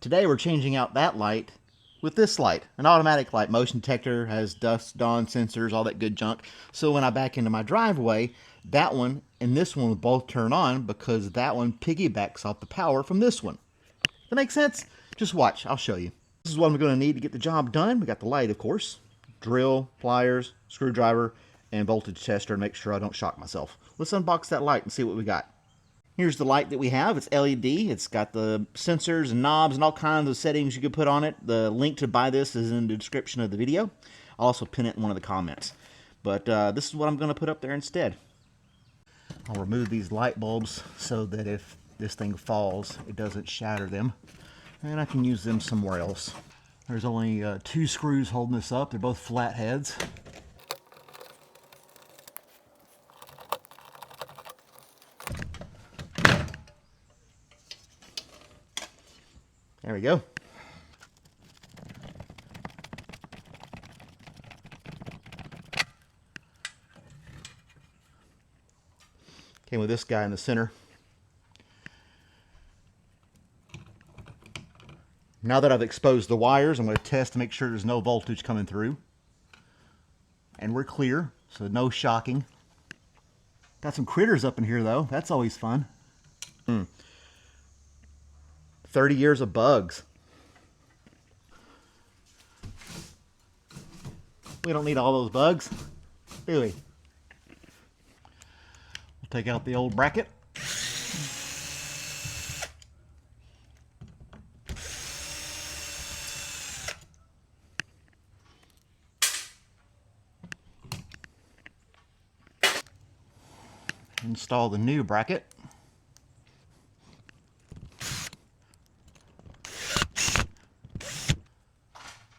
Today we're changing out that light with this light, an automatic light. Motion detector, has dusk, dawn sensors, all that good junk. So when I back into my driveway, that one and this one will both turn on because that one piggybacks off the power from this one. That makes sense? Just watch, I'll show you. This is what I'm going to need to get the job done. We got the light, of course, drill, pliers, screwdriver, and voltage tester to make sure I don't shock myself. Let's unbox that light and see what we got. Here's the light that we have. It's LED. It's got the sensors and knobs and all kinds of settings you can put on it. The link to buy this is in the description of the video. I'll also pin it in one of the comments. But this is what I'm going to put up there instead. I'll remove these light bulbs so that if this thing falls, it doesn't shatter them. And I can use them somewhere else. There's only 2 screws holding this up. They're both flatheads. There we go. Came with this guy in the center. Now that I've exposed the wires, I'm going to test to make sure there's no voltage coming through. And we're clear, so no shocking. Got some critters up in here though. That's always fun. 30 years of bugs. We don't need all those bugs, do we? We'll take out the old bracket. Install the new bracket.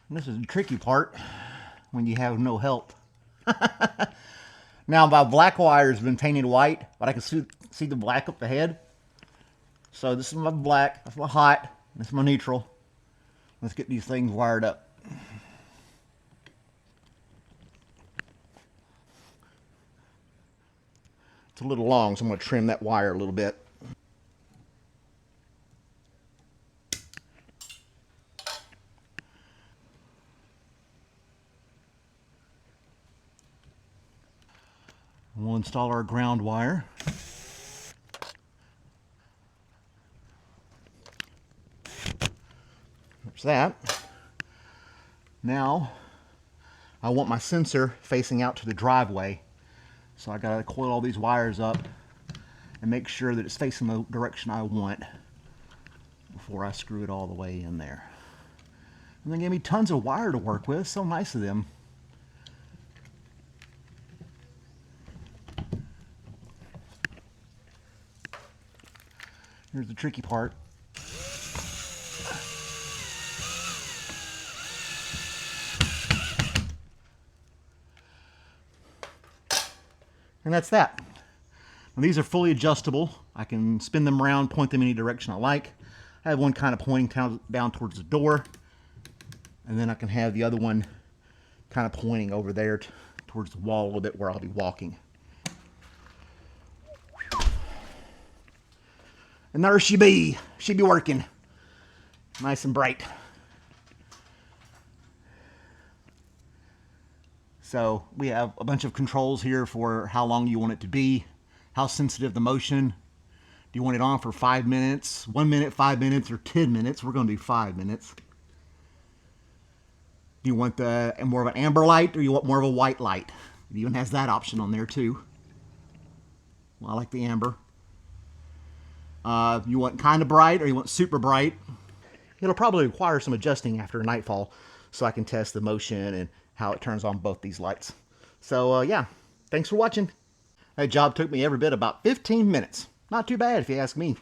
And this is the tricky part when you have no help. Now my black wire has been painted white, but I can see the black up the head. So this is my black, that's my hot, this is my neutral. Let's get these things wired up. It's a little long, so I'm going to trim that wire a little bit. We'll install our ground wire. There's that. Now, I want my sensor facing out to the driveway. So I gotta coil all these wires up and make sure that it's facing the direction I want before I screw it all the way in there. And they gave me tons of wire to work with. So nice of them. Here's the tricky part. And that's that. Now these are fully adjustable. I can spin them around, point them any direction I like. I have one kind of pointing down towards the door, and then I can have the other one kind of pointing over there towards the wall a little bit where I'll be walking. And there she be working. Nice and bright. So we have a bunch of controls here for how long you want it to be, how sensitive the motion. Do you want it on for 5 minutes, 1 minute, 5 minutes, or 10 minutes? We're going to do 5 minutes. Do you want more of an amber light, or you want more of a white light? It even has that option on there too. Well, I like the amber. You want kind of bright, or you want super bright? It'll probably require some adjusting after nightfall so I can test the motion and how it turns on both these lights. So yeah, thanks for watching. That job took me every bit about 15 minutes. Not too bad if you ask me.